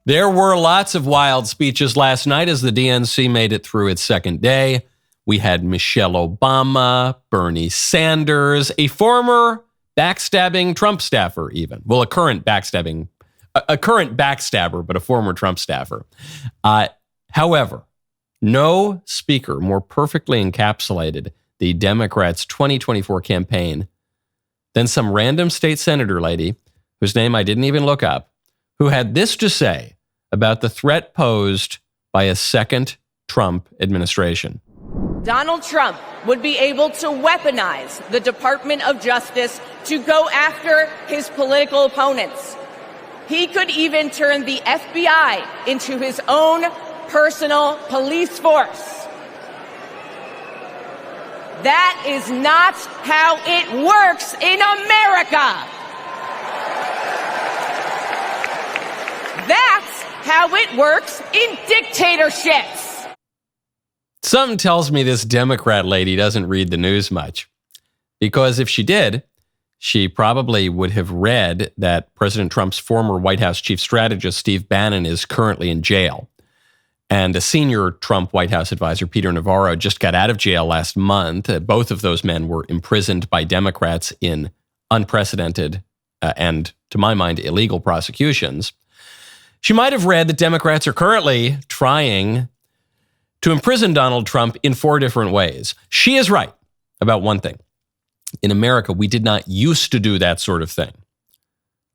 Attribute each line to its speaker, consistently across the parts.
Speaker 1: There were lots of wild speeches last night as the DNC made it through its second day. We had Michelle Obama, Bernie Sanders, a former backstabbing Trump staffer even. Well, a current backstabber, but a former Trump staffer. However, no speaker more perfectly encapsulated the Democrats' 2024 campaign than some random state senator lady, whose name I didn't even look up, who had this to say about the threat posed by a second Trump administration.
Speaker 2: Donald Trump would be able to weaponize the Department of Justice to go after his political opponents. He could even turn the FBI into his own personal police force. That is not how it works in America. That's how it works in dictatorships.
Speaker 1: Something tells me this Democrat lady doesn't read the news much. Because if she did, she probably would have read that President Trump's former White House chief strategist, Steve Bannon, is currently in jail. And a senior Trump White House advisor, Peter Navarro, just got out of jail last month. Both of those men were imprisoned by Democrats in unprecedented and, to my mind, illegal prosecutions. She might have read that Democrats are currently trying to imprison Donald Trump in 4 different ways. She is right about one thing. In America, we did not used to do that sort of thing.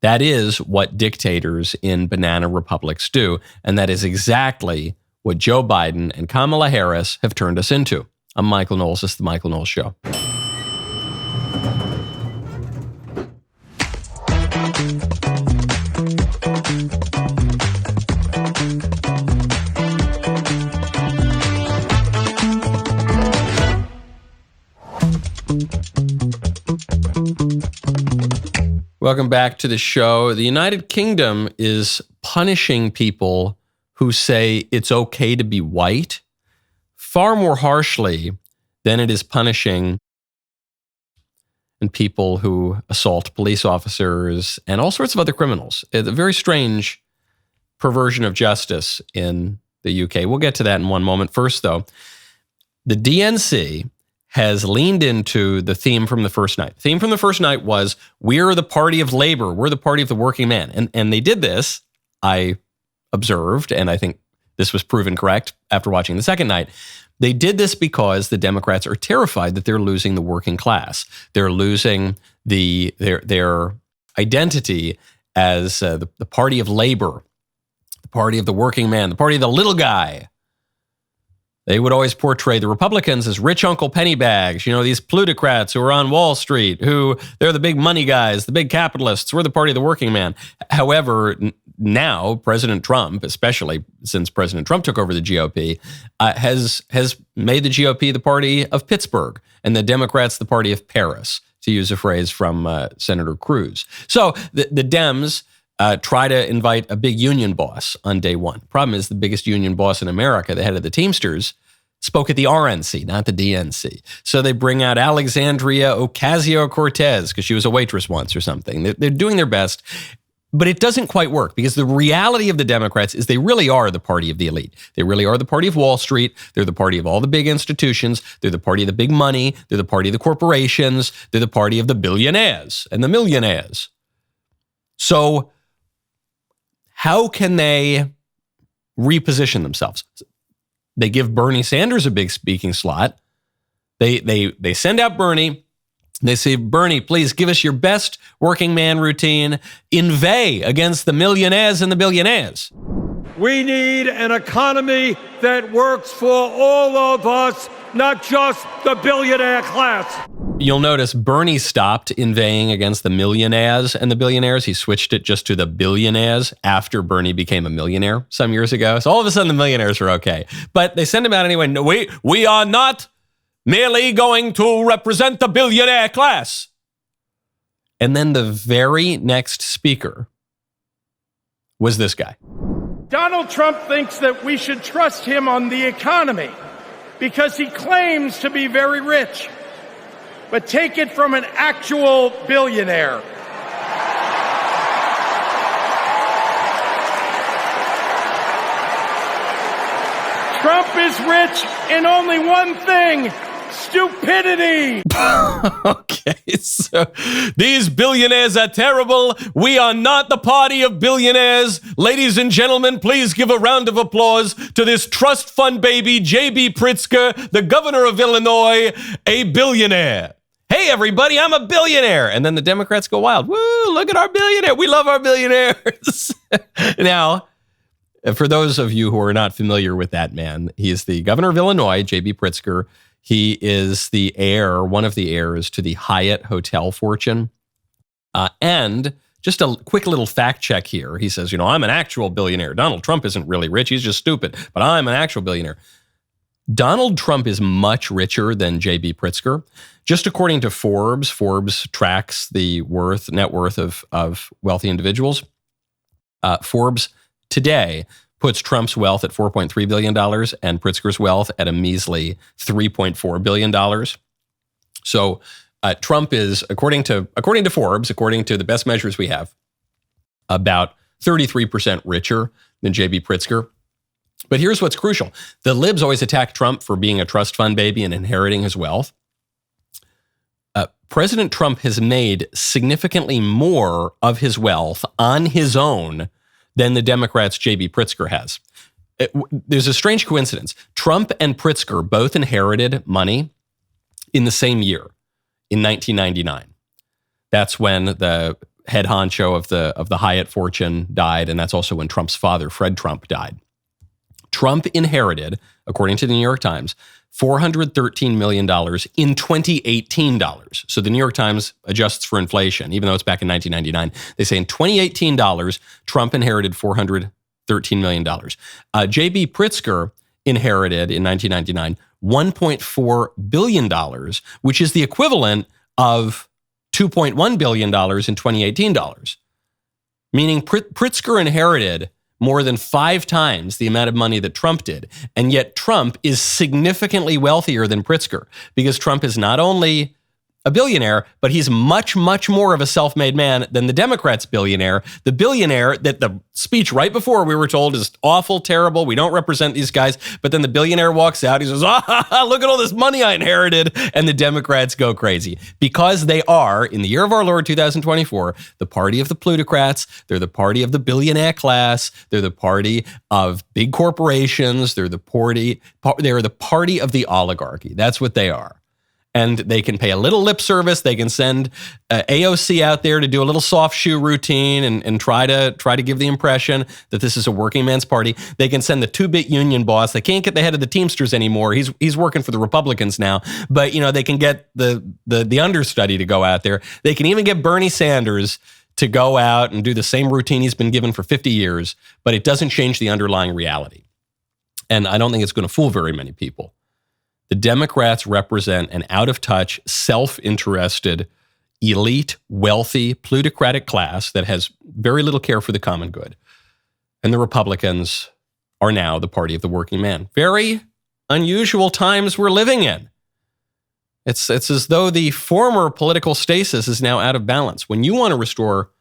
Speaker 1: That is what dictators in banana republics do, and that is exactly what Joe Biden and Kamala Harris have turned us into. I'm Michael Knowles. This is The Michael Knowles Show. Welcome back to the show. The United Kingdom is punishing people who say it's okay to be white far more harshly than it is punishing and people who assault police officers and all sorts of other criminals. It's a very strange perversion of justice in the UK. We'll get to that in one moment. First, though, the DNC has leaned into the theme from the first night. The theme from the first night was, we're the party of labor. We're the party of the working man. And they did this, I observed, and I think this was proven correct after watching the second night. They did this because the Democrats are terrified that they're losing the working class. They're losing their identity as the party of labor, the party of the working man, the party of the little guy. They would always portray the Republicans as rich Uncle Pennybags, these plutocrats who are on Wall Street, who they're the big money guys, the big capitalists. We're the party of the working man. However, now President Trump, especially since President Trump took over the GOP, has made the GOP the party of Pittsburgh and the Democrats the party of Paris, to use a phrase from Senator Cruz. So the Dems try to invite a big union boss on day one. Problem is, the biggest union boss in America, the head of the Teamsters, spoke at the RNC, not the DNC. So they bring out Alexandria Ocasio-Cortez because she was a waitress once or something. They're doing their best, but it doesn't quite work because the reality of the Democrats is they really are the party of the elite. They really are the party of Wall Street. They're the party of all the big institutions. They're the party of the big money. They're the party of the corporations. They're the party of the billionaires and the millionaires. So how can they reposition themselves? They give Bernie Sanders a big speaking slot. They send out Bernie. They say, Bernie, please give us your best working man routine. Inveigh against the millionaires and the billionaires.
Speaker 3: We need an economy that works for all of us, not just the billionaire class.
Speaker 1: You'll notice Bernie stopped inveighing against the millionaires and the billionaires. He switched it just to the billionaires after Bernie became a millionaire some years ago. So all of a sudden the millionaires are okay. But they send him out anyway. No, we are not merely going to represent the billionaire class. And then the very next speaker was this guy.
Speaker 4: Donald Trump thinks that we should trust him on the economy because he claims to be very rich. But take it from an actual billionaire. Trump is rich in only one thing: stupidity.
Speaker 1: Okay, so these billionaires are terrible. We are not the party of billionaires. Ladies and gentlemen, please give a round of applause to this trust fund baby, J.B. Pritzker, the governor of Illinois, a billionaire. Hey, everybody, I'm a billionaire. And then the Democrats go wild. Woo, look at our billionaire. We love our billionaires. Now, for those of you who are not familiar with that man, he is the governor of Illinois, J.B. Pritzker. He is the heir, one of the heirs to the Hyatt hotel fortune. And just a quick little fact check here. He says, I'm an actual billionaire. Donald Trump isn't really rich. He's just stupid. But I'm an actual billionaire. Donald Trump is much richer than J.B. Pritzker. Just according to Forbes tracks the net worth of wealthy individuals. Forbes today puts Trump's wealth at $4.3 billion and Pritzker's wealth at a measly $3.4 billion. So Trump is, according to Forbes, according to the best measures we have, about 33% richer than J.B. Pritzker. But here's what's crucial. The libs always attack Trump for being a trust fund baby and inheriting his wealth. President Trump has made significantly more of his wealth on his own than the Democrats' J.B. Pritzker has. There's a strange coincidence. Trump and Pritzker both inherited money in the same year, in 1999. That's when the head honcho of the Hyatt fortune died, and that's also when Trump's father, Fred Trump, died. Trump inherited, according to the New York Times, $413 million in 2018 dollars. So the New York Times adjusts for inflation, even though it's back in 1999. They say in 2018 dollars, Trump inherited $413 million. J.B. Pritzker inherited in 1999 $1.4 billion, which is the equivalent of $2.1 billion in 2018 dollars. Meaning Pritzker inherited more than 5 times the amount of money that Trump did. And yet Trump is significantly wealthier than Pritzker because Trump is not only a billionaire, but he's much, much more of a self-made man than the Democrats' billionaire. The billionaire that the speech right before we were told is awful, terrible. We don't represent these guys. But then the billionaire walks out. He says, look at all this money I inherited. And the Democrats go crazy because they are, in the year of our Lord 2024, the party of the plutocrats. They're the party of the billionaire class. They're the party of big corporations. They're the party of the oligarchy. That's what they are. And they can pay a little lip service. They can send AOC out there to do a little soft shoe routine and try to give the impression that this is a working man's party. They can send the 2-bit union boss. They can't get the head of the Teamsters anymore. He's working for the Republicans now. But they can get the understudy to go out there. They can even get Bernie Sanders to go out and do the same routine he's been given for 50 years. But it doesn't change the underlying reality. And I don't think it's going to fool very many people. The Democrats represent an out-of-touch, self-interested, elite, wealthy, plutocratic class that has very little care for the common good. And the Republicans are now the party of the working man. Very unusual times we're living in. It's as though the former political stasis is now out of balance. When you want to restore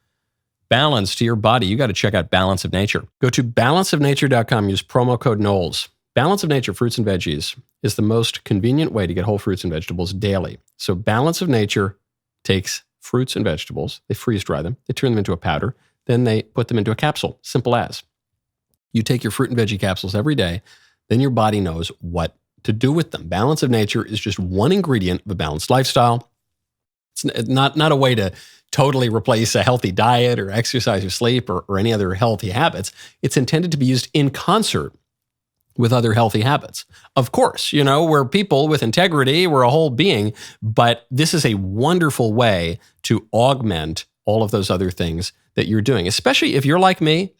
Speaker 1: balance to your body, you got to check out Balance of Nature. Go to balanceofnature.com, use promo code Knowles. Balance of Nature fruits and veggies is the most convenient way to get whole fruits and vegetables daily. So Balance of Nature takes fruits and vegetables, they freeze dry them, they turn them into a powder, then they put them into a capsule. Simple as. You take your fruit and veggie capsules every day, then your body knows what to do with them. Balance of Nature is just one ingredient of a balanced lifestyle. It's not a way to totally replace a healthy diet or exercise or sleep or any other healthy habits. It's intended to be used in concert with other healthy habits. Of course, we're people with integrity, we're a whole being, but this is a wonderful way to augment all of those other things that you're doing, especially if you're like me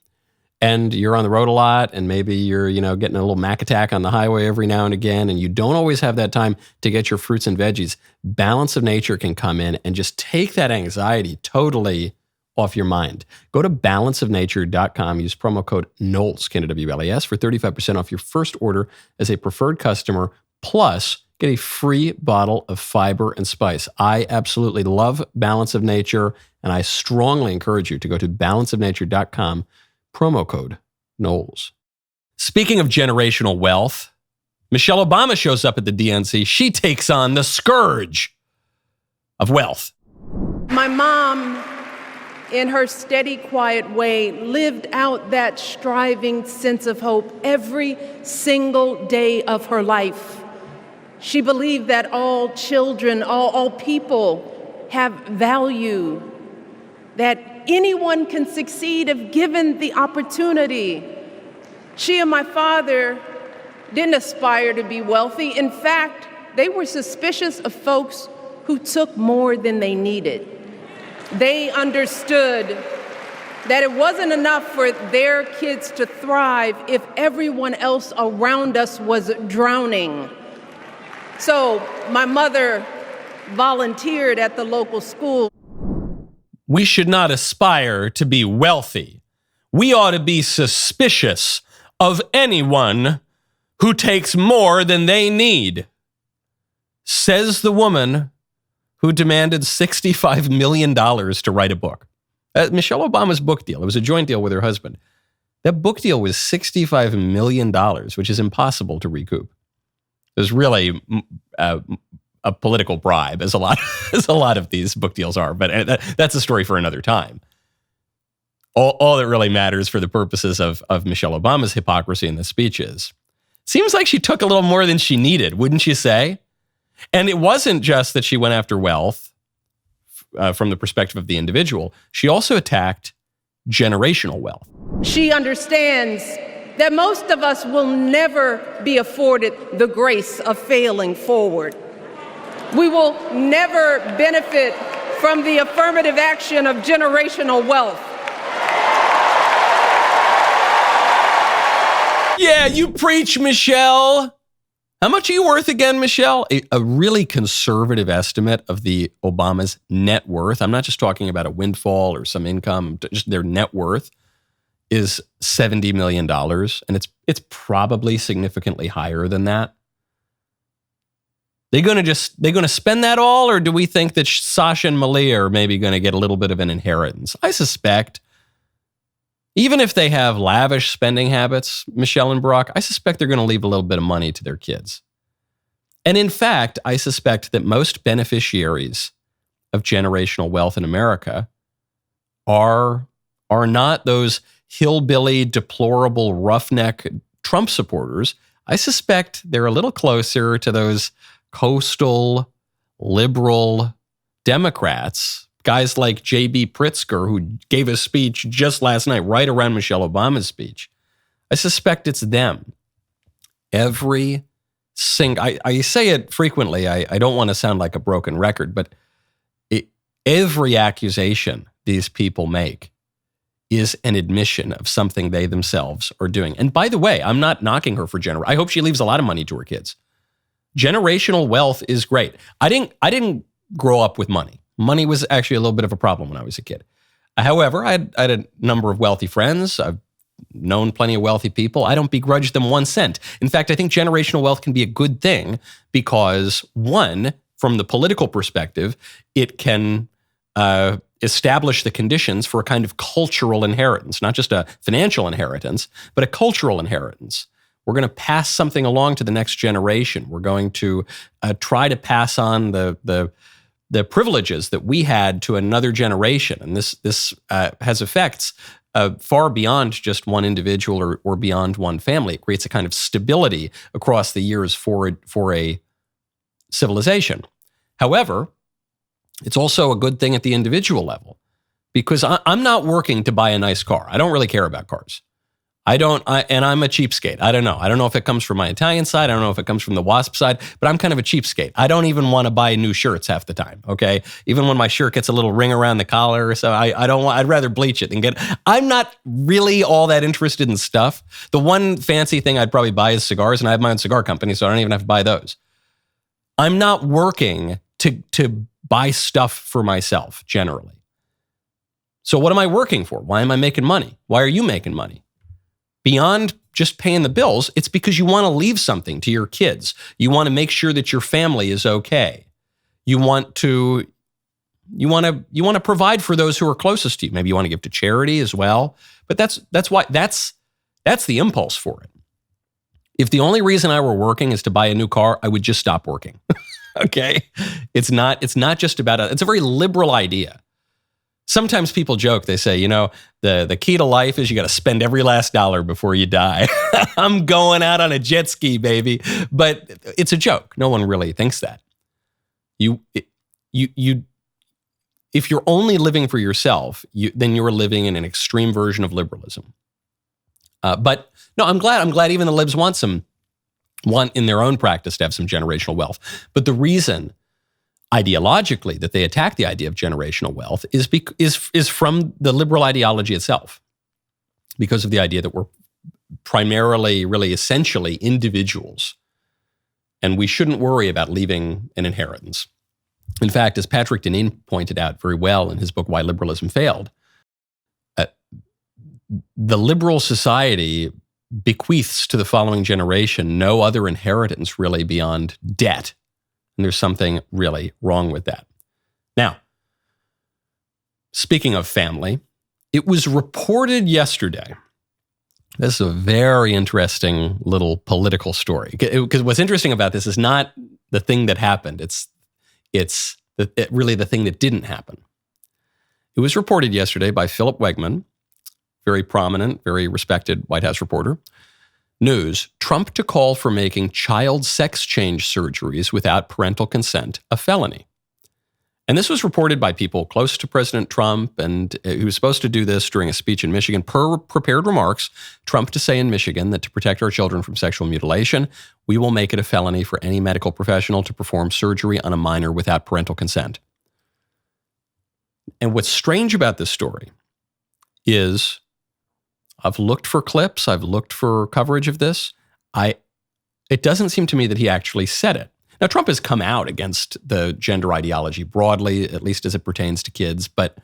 Speaker 1: and you're on the road a lot and maybe you're, getting a little Mac attack on the highway every now and again and you don't always have that time to get your fruits and veggies. Balance of Nature can come in and just take that anxiety totally off your mind. Go to balanceofnature.com, use promo code Knowles, K-N-W-L-E-S, for 35% off your first order as a preferred customer, plus get a free bottle of fiber and spice. I absolutely love Balance of Nature, and I strongly encourage you to go to balanceofnature.com, promo code Knowles. Speaking of generational wealth, Michelle Obama shows up at the DNC. She takes on the scourge of wealth.
Speaker 5: My mom, in her steady, quiet way, lived out that striving sense of hope every single day of her life. She believed that all children, all people have value, that anyone can succeed if given the opportunity. She and my father didn't aspire to be wealthy. In fact, they were suspicious of folks who took more than they needed. They understood that it wasn't enough for their kids to thrive if everyone else around us was drowning. So my mother volunteered at the local school.
Speaker 1: We should not aspire to be wealthy. We ought to be suspicious of anyone who takes more than they need, says the woman who demanded $65 million to write a book. Michelle Obama's book deal, it was a joint deal with her husband. That book deal was $65 million, which is impossible to recoup. It was really a political bribe, as a lot of these book deals are, but that's a story for another time. All that really matters for the purposes of Michelle Obama's hypocrisy in the speeches, seems like she took a little more than she needed, wouldn't you say? And it wasn't just that she went after wealth from the perspective of the individual. She also attacked generational wealth.
Speaker 5: She understands that most of us will never be afforded the grace of failing forward. We will never benefit from the affirmative action of generational wealth.
Speaker 1: Yeah, you preach, Michelle. How much are you worth again, Michelle? A really conservative estimate of the Obama's net worth, I'm not just talking about a windfall or some income, just their net worth, is $70 million. And it's probably significantly higher than that. They're going to spend that all, or do we think that Sasha and Malia are maybe going to get a little bit of an inheritance? I suspect, even if they have lavish spending habits, Michelle and Barack, I suspect they're going to leave a little bit of money to their kids. And in fact, I suspect that most beneficiaries of generational wealth in America are not those hillbilly, deplorable, roughneck Trump supporters. I suspect they're a little closer to those coastal, liberal Democrats, guys like J.B. Pritzker, who gave a speech just last night, right around Michelle Obama's speech. I suspect it's them. I say it frequently. I don't want to sound like a broken record, but every accusation these people make is an admission of something they themselves are doing. And by the way, I'm not knocking her for I hope she leaves a lot of money to her kids. Generational wealth is great. I didn't grow up with money. Money was actually a little bit of a problem when I was a kid. However, I had a number of wealthy friends. I've known plenty of wealthy people. I don't begrudge them 1 cent. In fact, I think generational wealth can be a good thing because, one, from the political perspective, it can establish the conditions for a kind of cultural inheritance, not just a financial inheritance, but a cultural inheritance. We're going to pass something along to the next generation. We're going to try to pass on the privileges that we had to another generation. And this has effects far beyond just one individual or beyond one family. It creates a kind of stability across the years for a civilization. However, it's also a good thing at the individual level because I'm not working to buy a nice car. I don't really care about cars. And I'm a cheapskate. I don't know if it comes from my Italian side. I don't know if it comes from the WASP side, but I'm kind of a cheapskate. I don't even want to buy new shirts half the time, okay? Even when my shirt gets a little ring around the collar, so I'd rather bleach it than I'm not really all that interested in stuff. The one fancy thing I'd probably buy is cigars, and I have my own cigar company, so I don't even have to buy those. I'm not working to buy stuff for myself, generally. So what am I working for? Why am I making money? Why are you making money? Beyond just paying the bills, it's because you want to leave something to your kids. You want to make sure that your family is okay. You want to provide for those who are closest to you. Maybe you want to give to charity as well. But that's the impulse for it. If the only reason I were working is to buy a new car, I would just stop working. Okay? It's not just about it's a very liberal idea. Sometimes people joke, they say, the key to life is you got to spend every last dollar before you die. I'm going out on a jet ski, baby. But it's a joke. No one really thinks that. If you're only living for yourself, then you're living in an extreme version of liberalism. But no, I'm glad even the libs want in their own practice to have some generational wealth. But the reason ideologically that they attack the idea of generational wealth is from the liberal ideology itself, because of the idea that we're primarily, really essentially individuals, and we shouldn't worry about leaving an inheritance. In fact, as Patrick Deneen pointed out very well in his book, Why Liberalism Failed, the liberal society bequeaths to the following generation no other inheritance really beyond debt. And there's something really wrong with that. Now, speaking of family, it was reported yesterday. This is a very interesting little political story. Because what's interesting about this is not the thing that happened. It's really the thing that didn't happen. It was reported yesterday by Philip Wegman, very prominent, very respected White House reporter. News, Trump to call for making child sex change surgeries without parental consent a felony. And this was reported by people close to President Trump, and he was supposed to do this during a speech in Michigan. Per prepared remarks, Trump to say in Michigan that to protect our children from sexual mutilation, we will make it a felony for any medical professional to perform surgery on a minor without parental consent. And what's strange about this story is I've looked for clips, I've looked for coverage of this. It doesn't seem to me that he actually said it. Now, Trump has come out against the gender ideology broadly, at least as it pertains to kids, but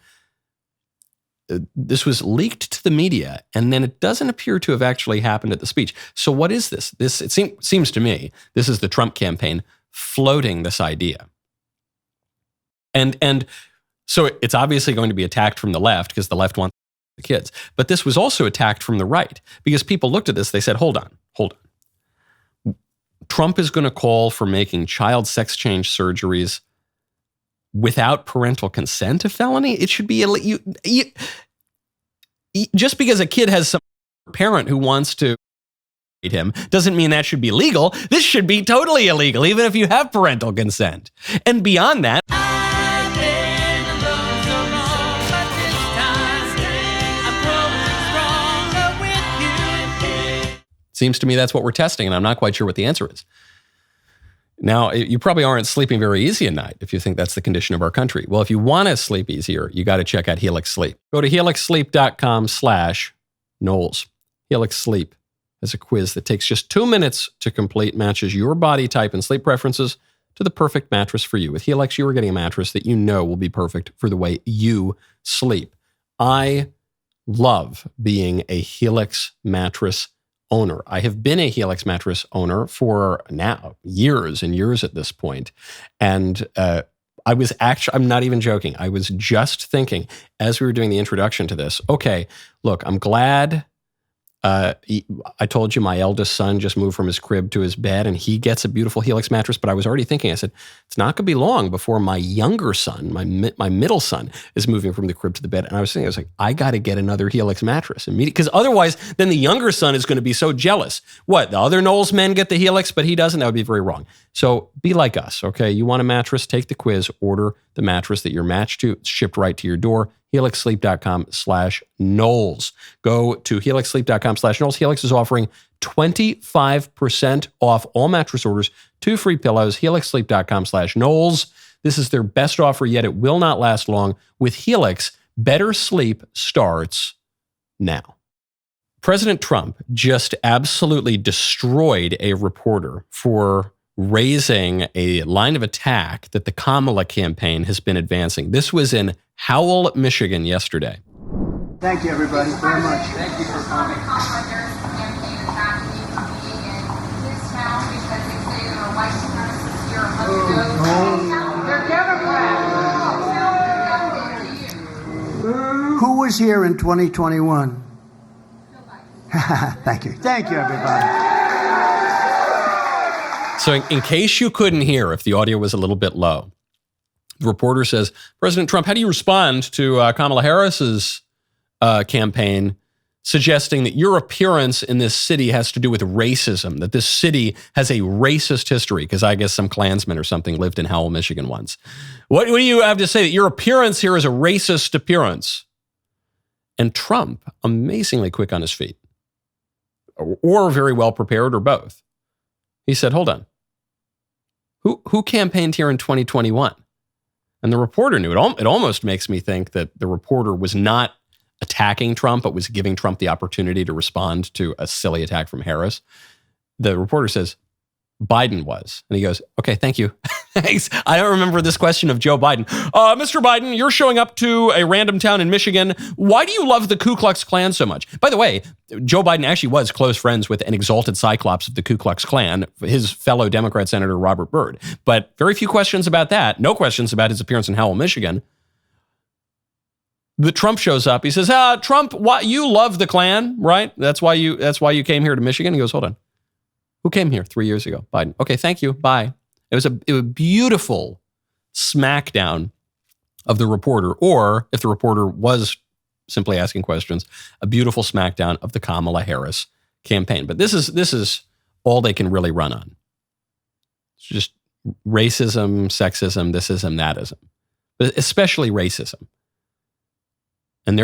Speaker 1: this was leaked to the media, and then it doesn't appear to have actually happened at the speech. So what is this? It seems to me, this is the Trump campaign floating this idea. And so it's obviously going to be attacked from the left because the left wants the kids. But this was also attacked from the right because people looked at this, they said, hold on. Trump is going to call for making child sex change surgeries without parental consent a felony? It should be just because a kid has some parent who wants to him doesn't mean that should be legal. This should be totally illegal, even if you have parental consent. And beyond that, seems to me that's what we're testing, and I'm not quite sure what the answer is. Now, you probably aren't sleeping very easy at night if you think that's the condition of our country. Well, if you want to sleep easier, you got to check out Helix Sleep. Go to helixsleep.com/Knowles. Helix Sleep has a quiz that takes just 2 minutes to complete, matches your body type and sleep preferences to the perfect mattress for you. With Helix, you are getting a mattress that you know will be perfect for the way you sleep. I love being a Helix mattress owner. I have been a Helix mattress owner for now years and years at this point. And I'm not even joking. I was just thinking as we were doing the introduction to this, okay, look, I'm glad I told you my eldest son just moved from his crib to his bed and he gets a beautiful Helix mattress, but I was already thinking, I said, it's not going to be long before my younger son, my middle son is moving from the crib to the bed. And I was like, I got to get another Helix mattress immediately, because otherwise then the younger son is going to be so jealous. What, the other Knowles men get the Helix, but he doesn't? That would be very wrong. So be like us, okay? You want a mattress, take the quiz, order the mattress that you're matched to, it's shipped right to your door. helixsleep.com/Knowles. Go to helixsleep.com/Knowles. Helix is offering 25% off all mattress orders, 2 free pillows, helixsleep.com/Knowles. This is their best offer yet. It will not last long. With Helix, better sleep starts now. President Trump just absolutely destroyed a reporter for raising a line of attack that the Kamala campaign has been advancing. This was in Howell, Michigan yesterday.
Speaker 6: Thank you, everybody, very much.
Speaker 7: Thank you for coming.
Speaker 6: Who was here in 2021? Thank you. Thank you, everybody.
Speaker 1: So in case you couldn't hear, if the audio was a little bit low, the reporter says, President Trump, how do you respond to Kamala Harris's campaign suggesting that your appearance in this city has to do with racism, that this city has a racist history? Because I guess some Klansman or something lived in Howell, Michigan once. What do you have to say that your appearance here is a racist appearance? And Trump, amazingly quick on his feet, or very well prepared, or both, he said, hold on. Who campaigned here in 2021? And the reporter knew. It almost makes me think that the reporter was not attacking Trump, but was giving Trump the opportunity to respond to a silly attack from Harris. The reporter says, Biden was. And he goes, okay, thank you. Thanks. I don't remember this question of Joe Biden. Mr. Biden, you're showing up to a random town in Michigan. Why do you love the Ku Klux Klan so much? By the way, Joe Biden actually was close friends with an exalted cyclops of the Ku Klux Klan, his fellow Democrat Senator Robert Byrd. But very few questions about that. No questions about his appearance in Howell, Michigan. The Trump shows up. He says, Trump, why, you love the Klan, right? That's why you came here to Michigan. He goes, hold on. Who came here 3 years ago? Biden. Okay, thank you. Bye. It was a beautiful smackdown of the reporter, or if the reporter was simply asking questions, a beautiful smackdown of the Kamala Harris campaign. But this is all they can really run on. It's just racism, sexism, thisism, thatism, but especially racism. And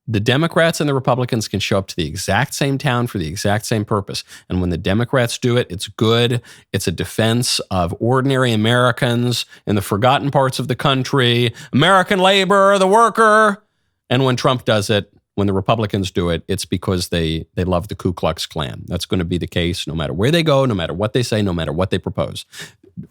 Speaker 1: the Democrats and the Republicans can show up to the exact same town for the exact same purpose. And when the Democrats do it, it's good. It's a defense of ordinary Americans in the forgotten parts of the country, American labor, the worker. And when Trump does it, when the Republicans do it, it's because they love the Ku Klux Klan. That's going to be the case no matter where they go, no matter what they say, no matter what they propose.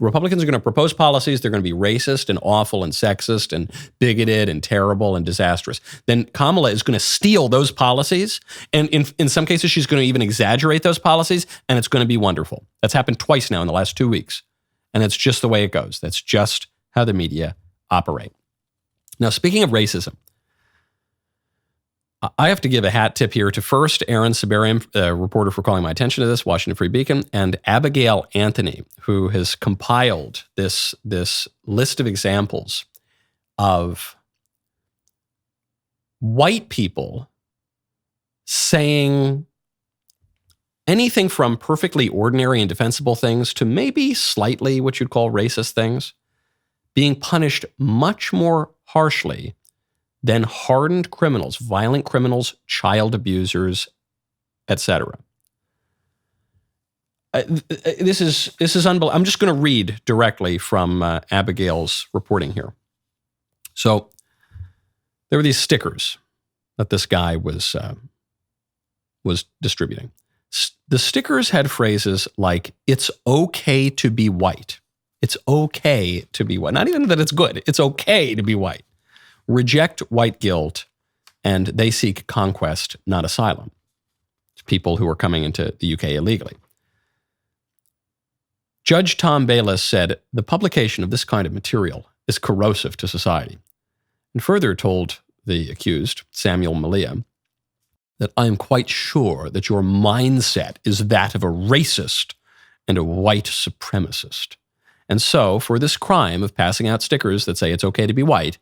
Speaker 1: Republicans are going to propose policies. They're going to be racist and awful and sexist and bigoted and terrible and disastrous. Then Kamala is going to steal those policies. And in some cases, she's going to even exaggerate those policies. And it's going to be wonderful. That's happened twice now in the last 2 weeks. And that's just the way it goes. That's just how the media operate. Now, speaking of racism, I have to give a hat tip here to first Aaron Siberian, reporter for calling my attention to this, Washington Free Beacon, and Abigail Anthony, who has compiled this list of examples of white people saying anything from perfectly ordinary and defensible things to maybe slightly what you'd call racist things, being punished much more harshly than hardened criminals, violent criminals, child abusers, etc. This is unbelievable. I'm just going to read directly from Abigail's reporting here. So there were these stickers that this guy was distributing. The stickers had phrases like, it's okay to be white. It's okay to be white. Not even that it's good. It's okay to be white. Reject white guilt, and they seek conquest, not asylum. It's people who are coming into the UK illegally. Judge Tom Bayless said, the publication of this kind of material is corrosive to society, and further told the accused, Samuel Malia, that I am quite sure that your mindset is that of a racist and a white supremacist. And so, for this crime of passing out stickers that say it's okay to be white,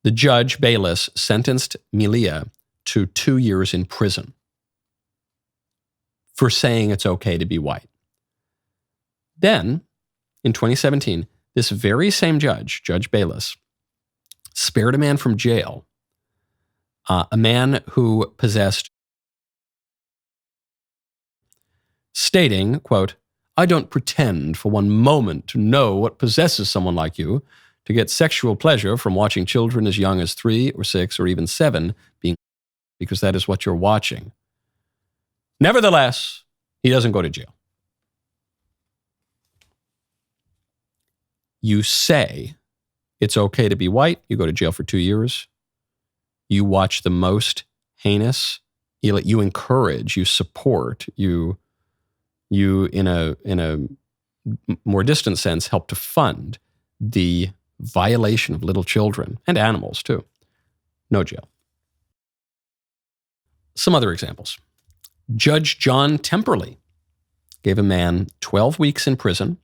Speaker 1: the judge, Bayless, sentenced Malia to 2 years in prison for saying it's okay to be white. Then, in 2017, this very same judge, Judge Bayless, spared a man from jail, a man who possessed, stating, quote, I don't pretend for one moment to know what possesses someone like you to get sexual pleasure from watching children as young as 3 or 6 or even 7 being, because that is what you're watching. Nevertheless, he doesn't go to jail. You say it's okay to be white, you go to jail for 2 years. You watch the most heinous, you encourage, you support, you in a more distant sense help to fund the violation of little children and animals too. No jail. Some other examples. Judge John Temperley gave a man 12 weeks in prison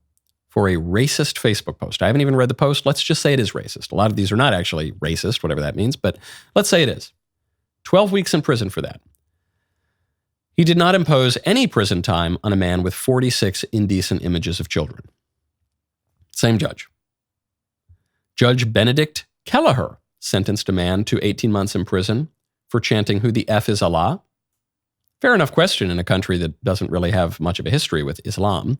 Speaker 1: for a racist Facebook post. I haven't even read the post. Let's just say it is racist. A lot of these are not actually racist, whatever that means, but let's say it is. 12 weeks in prison for that. He did not impose any prison time on a man with 46 indecent images of children. Same judge. Judge Benedict Kelleher sentenced a man to 18 months in prison for chanting, "Who the F is Allah?" Fair enough question in a country that doesn't really have much of a history with Islam,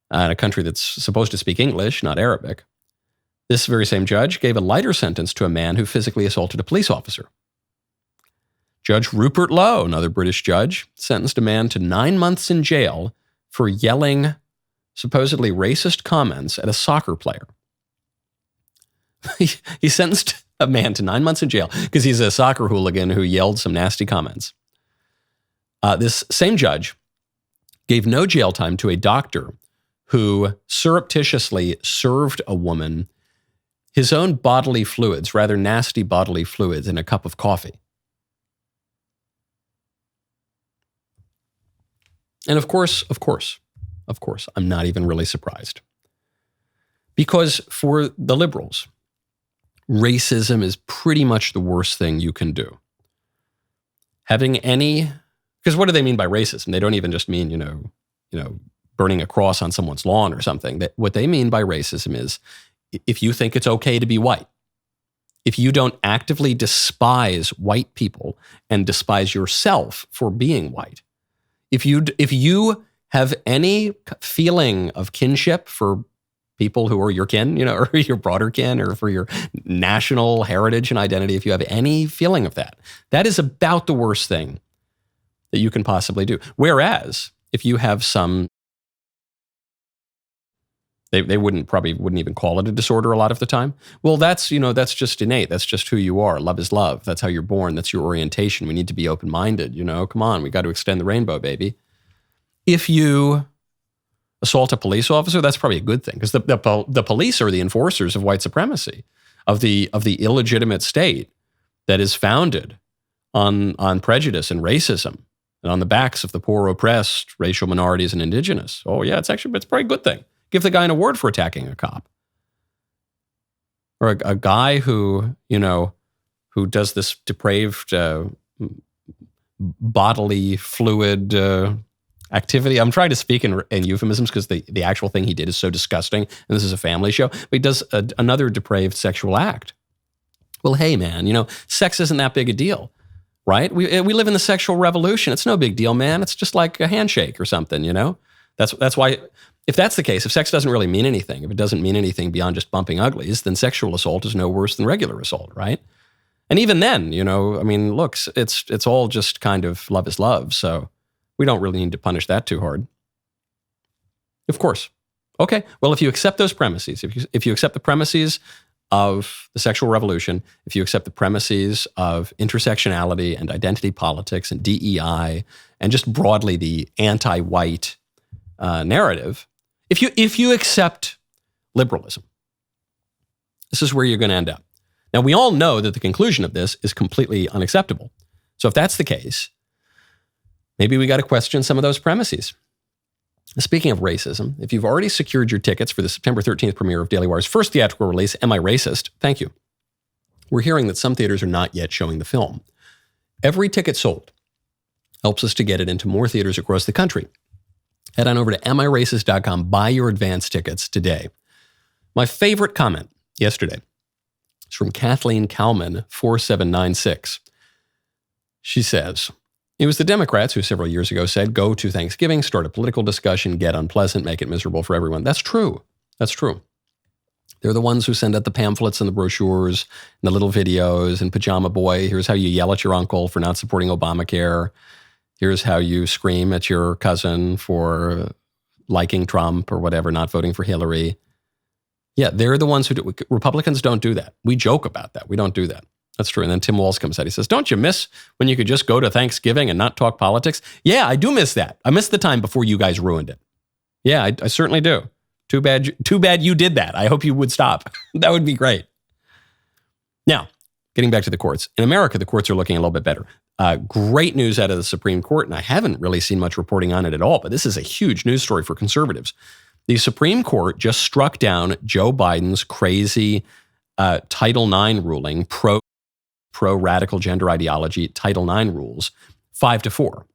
Speaker 1: in a country that's supposed to speak English, not Arabic. This very same judge gave a lighter sentence to a man who physically assaulted a police officer. Judge Rupert Lowe, another British judge, sentenced a man to 9 months in jail for yelling supposedly racist comments at a soccer player. He sentenced a man to 9 months in jail because he's a soccer hooligan who yelled some nasty comments. This same judge gave no jail time to a doctor who surreptitiously served a woman his own bodily fluids, rather nasty bodily fluids, in a cup of coffee. And of course, I'm not even really surprised. Because for the liberals, racism is pretty much the worst thing you can do. Because what do they mean by racism? They don't even just mean, burning a cross on someone's lawn or something. What they mean by racism is if you think it's okay to be white, if you don't actively despise white people and despise yourself for being white, if you have any feeling of kinship for people who are your kin, or your broader kin, or for your national heritage and identity, if you have any feeling of that, that is about the worst thing that you can possibly do. Whereas if you have some, they probably wouldn't even call it a disorder a lot of the time. Well, that's just innate. That's just who you are. Love is love. That's how you're born. That's your orientation. We need to be open-minded. Come on, we got to extend the rainbow, baby. If you assault a police officer, that's probably a good thing, because the police are the enforcers of white supremacy, of the illegitimate state that is founded on prejudice and racism and on the backs of the poor, oppressed, racial minorities, and indigenous. Oh yeah, it's probably a good thing. Give the guy an award for attacking a cop. Or a guy who does this depraved bodily fluid activity. I'm trying to speak in euphemisms because the actual thing he did is so disgusting, and this is a family show. But he does another depraved sexual act. Well, hey man, sex isn't that big a deal, right? We live in the sexual revolution. It's no big deal, man. It's just like a handshake or something, That's why, if that's the case, if sex doesn't really mean anything, if it doesn't mean anything beyond just bumping uglies, then sexual assault is no worse than regular assault, right? And even then, look, it's all just kind of love is love. So we don't really need to punish that too hard. Of course. Okay. Well, if you accept those premises, if you accept the premises of the sexual revolution, if you accept the premises of intersectionality and identity politics and DEI, and just broadly the anti-white narrative, if you accept liberalism, this is where you're going to end up. Now, we all know that the conclusion of this is completely unacceptable. So if that's the case, maybe we got to question some of those premises. Speaking of racism, if you've already secured your tickets for the September 13th premiere of DailyWire's first theatrical release, Am I Racist? Thank you. We're hearing that some theaters are not yet showing the film. Every ticket sold helps us to get it into more theaters across the country. Head on over to amiracist.com, buy your advance tickets today. My favorite comment yesterday is from Kathleen Kalman, 4796. She says, it was the Democrats who several years ago said, go to Thanksgiving, start a political discussion, get unpleasant, make it miserable for everyone. That's true. That's true. They're the ones who send out the pamphlets and the brochures and the little videos and Pajama Boy. Here's how you yell at your uncle for not supporting Obamacare. Here's how you scream at your cousin for liking Trump or whatever, not voting for Hillary. Yeah, they're the ones who do. Republicans don't do that. We joke about that. We don't do that. That's true. And then Tim Walz comes out. He says, don't you miss when you could just go to Thanksgiving and not talk politics? Yeah, I do miss that. I miss the time before you guys ruined it. Yeah, I certainly do. Too bad you did that. I hope you would stop. That would be great. Now, getting back to the courts. In America, the courts are looking a little bit better. Great news out of the Supreme Court, and I haven't really seen much reporting on it at all, but this is a huge news story for conservatives. The Supreme Court just struck down Joe Biden's crazy Title IX ruling, pro-radical gender ideology Title IX rules, 5-4.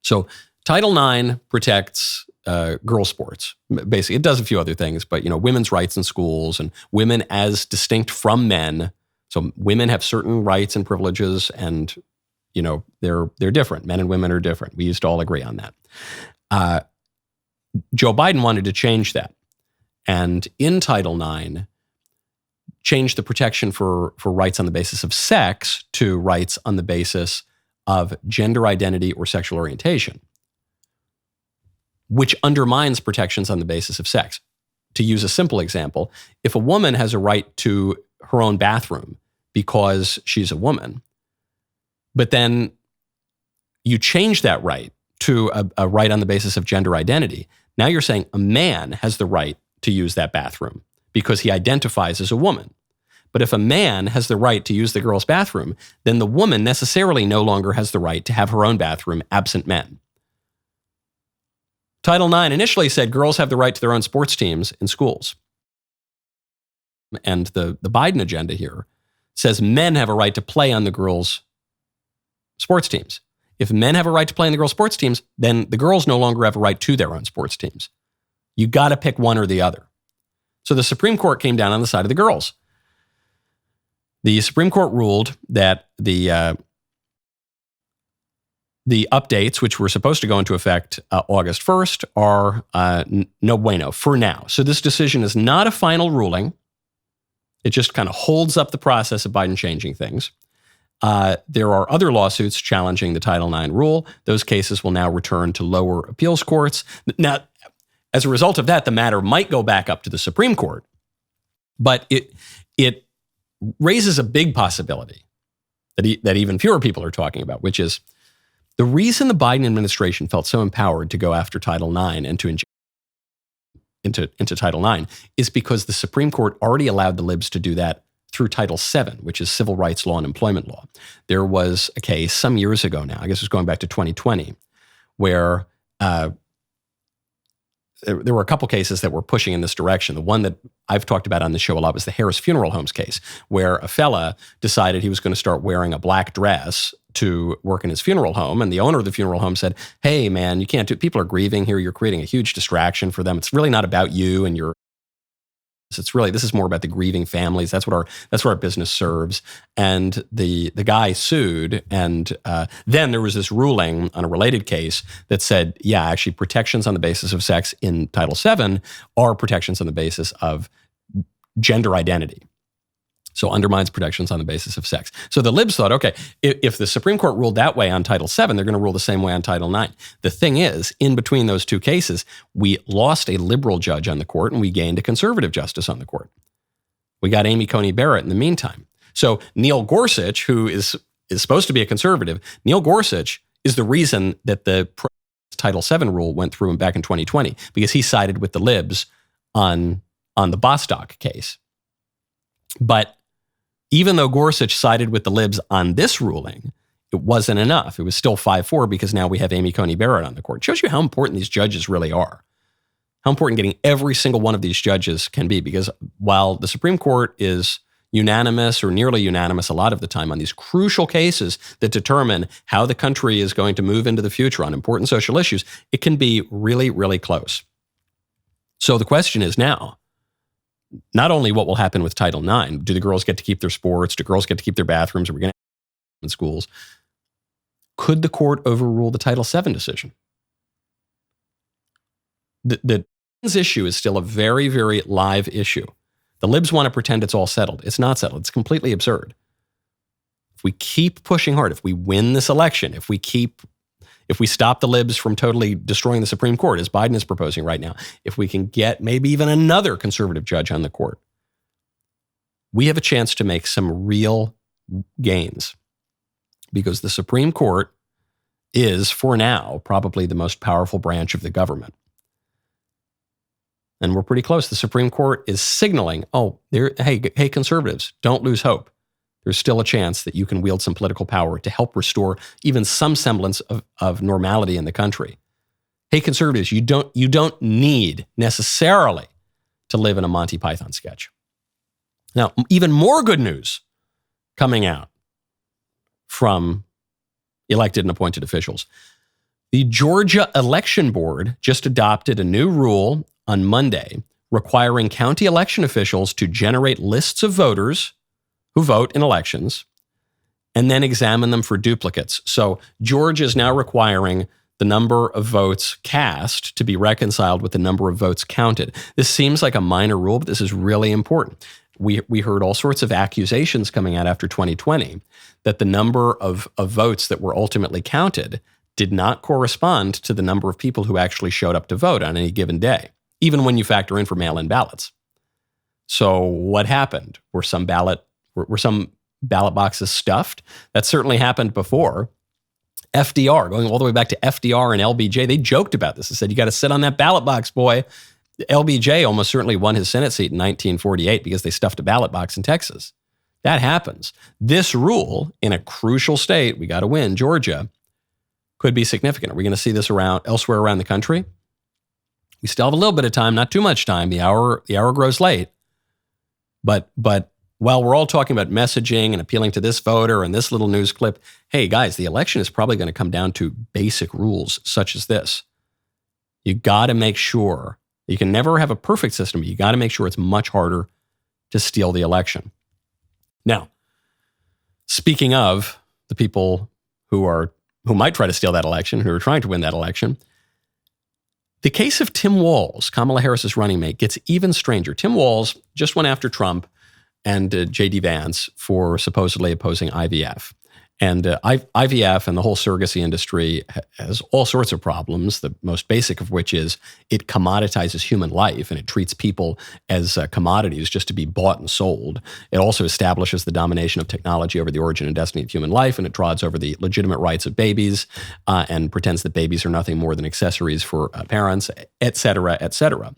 Speaker 1: So Title IX protects girls' sports. Basically, it does a few other things, but women's rights in schools and women as distinct from men. So women have certain rights and privileges, and they're different. Men and women are different. We used to all agree on that. Joe Biden wanted to change that, and in Title IX, changed the protection for rights on the basis of sex to rights on the basis of gender identity or sexual orientation, which undermines protections on the basis of sex. To use a simple example, if a woman has a right to her own bathroom because she's a woman, but then you change that right to a right on the basis of gender identity, now you're saying a man has the right to use that bathroom because he identifies as a woman. But if a man has the right to use the girl's bathroom, then the woman necessarily no longer has the right to have her own bathroom absent men. Title IX initially said girls have the right to their own sports teams in schools. And the Biden agenda here says men have a right to play on the girls' sports teams. If men have a right to play in the girls' sports teams, then the girls no longer have a right to their own sports teams. You got to pick one or the other. So the Supreme Court came down on the side of the girls. The Supreme Court ruled that the updates, which were supposed to go into effect August 1st, are no bueno for now. So this decision is not a final ruling. It just kind of holds up the process of Biden changing things. There are other lawsuits challenging the Title IX rule. Those cases will now return to lower appeals courts. Now, as a result of that, the matter might go back up to the Supreme Court, but it raises a big possibility that even fewer people are talking about, which is the reason the Biden administration felt so empowered to go after Title IX and to inject into Title IX is because the Supreme Court already allowed the libs to do that through Title VII, which is civil rights law and employment law. There was a case some years ago now, I guess it was going back to 2020, where there were a couple cases that were pushing in this direction. The one that I've talked about on the show a lot was the Harris Funeral Homes case, where a fella decided he was going to start wearing a black dress to work in his funeral home. And the owner of the funeral home said, hey, man, you can't do, people are grieving here. You're creating a huge distraction for them. It's really not about you and your, this is more about the grieving families. That's what our business serves. And the guy sued. And then there was this ruling on a related case that said, yeah, actually protections on the basis of sex in Title VII are protections on the basis of gender identity. So undermines protections on the basis of sex. So the libs thought, okay, if the Supreme Court ruled that way on Title VII, they're going to rule the same way on Title IX. The thing is, in between those two cases, we lost a liberal judge on the court and we gained a conservative justice on the court. We got Amy Coney Barrett in the meantime. So Neil Gorsuch, who is supposed to be a conservative, Neil Gorsuch is the reason that the Title VII rule went through back in 2020, because he sided with the libs on the Bostock case. But even though Gorsuch sided with the libs on this ruling, it wasn't enough. It was still 5-4 because now we have Amy Coney Barrett on the court. It shows you how important these judges really are. How important getting every single one of these judges can be, because while the Supreme Court is unanimous or nearly unanimous a lot of the time on these crucial cases that determine how the country is going to move into the future on important social issues, it can be really, really close. So the question is now, not only what will happen with Title IX, do the girls get to keep their sports? Do girls get to keep their bathrooms? Are we going to have in schools? Could the court overrule the Title VII decision? The issue is still a very, very live issue. The libs want to pretend it's all settled. It's not settled. It's completely absurd. If we keep pushing hard, if we win this election, if we stop the libs from totally destroying the Supreme Court, as Biden is proposing right now, if we can get maybe even another conservative judge on the court, we have a chance to make some real gains, because the Supreme Court is, for now, probably the most powerful branch of the government. And we're pretty close. The Supreme Court is signaling, hey, conservatives, don't lose hope. there's still a chance that you can wield some political power to help restore even some semblance of normality in the country. Hey, conservatives, you don't need necessarily to live in a Monty Python sketch. Now, even more good news coming out from elected and appointed officials. The Georgia Election Board just adopted a new rule on Monday requiring county election officials to generate lists of voters who vote in elections and then examine them for duplicates. So Georgia is now requiring the number of votes cast to be reconciled with the number of votes counted. This seems like a minor rule, but this is really important. We heard all sorts of accusations coming out after 2020 that the number of votes that were ultimately counted did not correspond to the number of people who actually showed up to vote on any given day, even when you factor in for mail-in ballots. So what happened? Were some ballot boxes stuffed? That certainly happened before. FDR, going all the way back to FDR and LBJ, they joked about this. They said, you got to sit on that ballot box, boy. LBJ almost certainly won his Senate seat in 1948 because they stuffed a ballot box in Texas. That happens. This rule in a crucial state, we got to win, Georgia, could be significant. Are we going to see this elsewhere around the country? We still have a little bit of time, not too much time. The hour grows late. But while we're all talking about messaging and appealing to this voter and this little news clip, hey guys, the election is probably going to come down to basic rules such as this. You got to make sure. You can never have a perfect system, but you got to make sure it's much harder to steal the election. Now, speaking of the people who might try to steal that election, who are trying to win that election, the case of Tim Walz, Kamala Harris's running mate, gets even stranger. Tim Walz just went after Trump and J.D. Vance for supposedly opposing IVF. And IVF and the whole surrogacy industry has all sorts of problems, the most basic of which is it commoditizes human life and it treats people as commodities just to be bought and sold. It also establishes the domination of technology over the origin and destiny of human life, and it trods over the legitimate rights of babies and pretends that babies are nothing more than accessories for parents, et cetera, et cetera.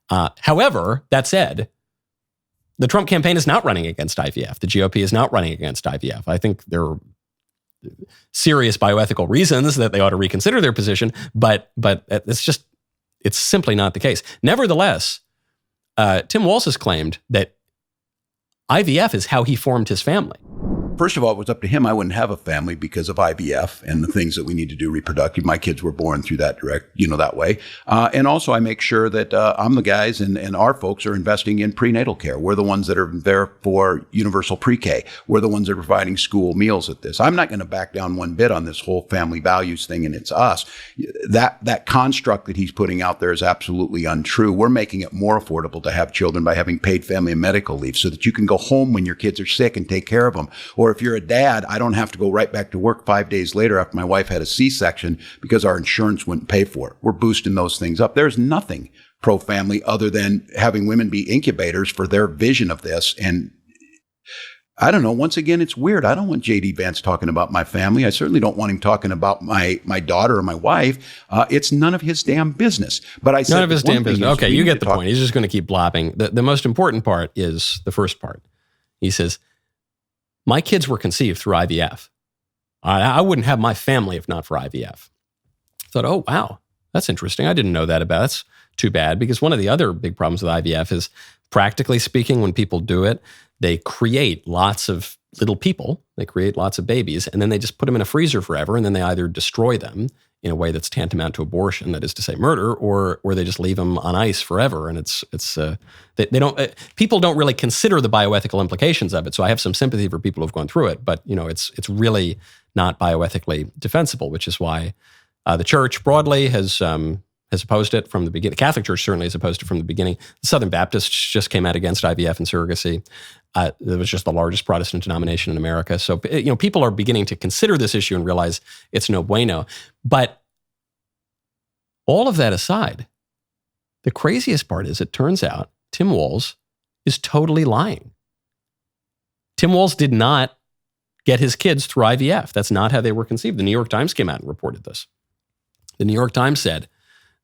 Speaker 1: However, that said, the Trump campaign is not running against IVF. The GOP is not running against IVF. I think there are serious bioethical reasons that they ought to reconsider their position, but it's simply not the case. Nevertheless, Tim Walz has claimed that IVF is how he formed his family.
Speaker 7: First of all, it was up to him. I wouldn't have a family because of IVF and the things that we need to do reproductive. My kids were born through that that way. And also I make sure that I'm the guys and our folks are investing in prenatal care. We're the ones that are there for universal pre-K. We're the ones that are providing school meals at this. I'm not going to back down one bit on this whole family values thing and it's us. That construct that he's putting out there is absolutely untrue. We're making it more affordable to have children by having paid family and medical leave so that you can go home when your kids are sick and take care of them. Or if you're a dad, I don't have to go right back to work 5 days later after my wife had a C-section because our insurance wouldn't pay for it. We're boosting those things up. There's nothing pro-family other than having women be incubators for their vision of this. And I don't know. Once again, it's weird. I don't want J.D. Vance talking about my family. I certainly don't want him talking about my daughter or my wife. It's none of his damn business. But I said
Speaker 1: none of his damn business. Okay, you get the point. He's just going to keep blabbing. The most important part is the first part. He says, my kids were conceived through IVF. I wouldn't have my family if not for IVF. I thought, oh, wow, that's interesting. I didn't know that about it. That's too bad, because one of the other big problems with IVF is, practically speaking, when people do it, they create lots of little people. They create lots of babies, and then they just put them in a freezer forever, and then they either destroy them in a way that's tantamount to abortion, that is to say murder, or they just leave them on ice forever. And they don't, people don't really consider the bioethical implications of it. So I have some sympathy for people who've gone through it, but it's really not bioethically defensible, which is why the church broadly has opposed it from the beginning. The Catholic Church certainly has opposed it from the beginning. The Southern Baptists just came out against IVF and surrogacy. It was just the largest Protestant denomination in America. So, people are beginning to consider this issue and realize it's no bueno. But all of that aside, the craziest part is it turns out Tim Walz is totally lying. Tim Walz did not get his kids through IVF. That's not how they were conceived. The New York Times came out and reported this. The New York Times said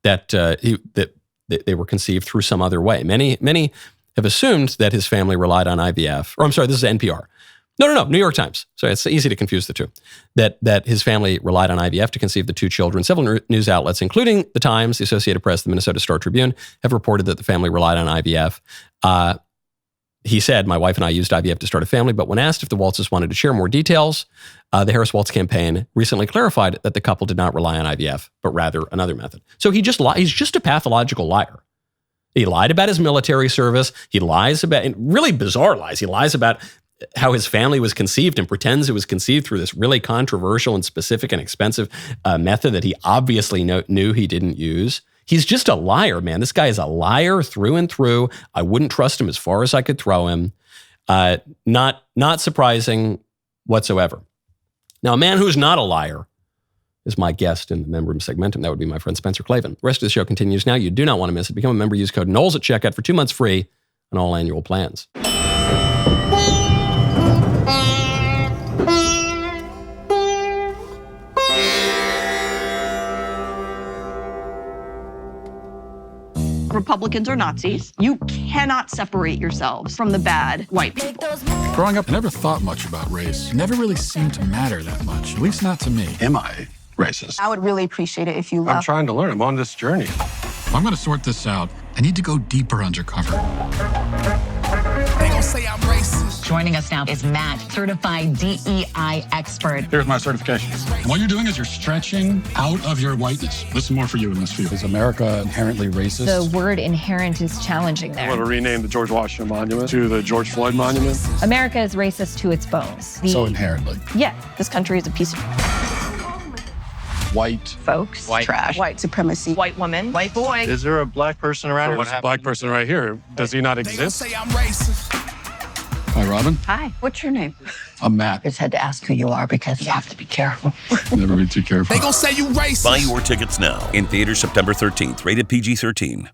Speaker 1: that they were conceived through some other way. Many have assumed that his family relied on IVF. Or I'm sorry, this is NPR. No. New York Times. So it's easy to confuse the two. That his family relied on IVF to conceive the two children. Several news outlets, including the Times, the Associated Press, the Minnesota Star Tribune, have reported that the family relied on IVF. He said, my wife and I used IVF to start a family, but when asked if the Walzes wanted to share more details, the Harris-Walz campaign recently clarified that the couple did not rely on IVF, but rather another method. So he's just a pathological liar. He lied about his military service. He lies about, and really bizarre lies. He lies about how his family was conceived and pretends it was conceived through this really controversial and specific and expensive method that he obviously knew he didn't use. He's just a liar, man. This guy is a liar through and through. I wouldn't trust him as far as I could throw him. Not surprising whatsoever. Now, a man who's not a liar is my guest in the Membrum Segmentum. That would be my friend Spencer Clavin. The rest of the show continues now. You do not want to miss it. Become a member. Use code Knowles at checkout for 2 months free on all annual plans.
Speaker 8: Republicans are Nazis. You cannot separate yourselves from the bad white people.
Speaker 9: Growing up, I never thought much about race. It never really seemed to matter that much, at least not to me.
Speaker 10: Am I racist?
Speaker 8: I would really appreciate it if you left.
Speaker 10: I'm trying to learn. I'm on this journey.
Speaker 9: If I'm going to sort this out, I need to go deeper undercover.
Speaker 11: They gon' say I'm racist.
Speaker 12: Joining us now is Matt, certified DEI expert.
Speaker 10: Here's my certification.
Speaker 9: What you're doing is you're stretching out of your whiteness. This is more for you in this field.
Speaker 13: Is America inherently racist?
Speaker 14: The word inherent is challenging there.
Speaker 10: I want to rename the George Washington Monument to the George Floyd Monument.
Speaker 14: America is racist to its bones.
Speaker 9: So inherently.
Speaker 8: Yeah, this country is a piece of
Speaker 9: White
Speaker 8: folks,
Speaker 10: white
Speaker 8: trash, white supremacy, white woman, white boy.
Speaker 10: Is there a black person around here? What's a black person right here? Does he not exist?
Speaker 11: They gon' say I'm racist.
Speaker 9: Hi, Robin.
Speaker 8: Hi, what's your name?
Speaker 9: I'm Matt.
Speaker 12: Just had to ask who you are because you have to be careful.
Speaker 9: Never be too careful.
Speaker 11: They gon' say you racist.
Speaker 15: Buy your tickets now. In theaters September 13th. Rated PG-13.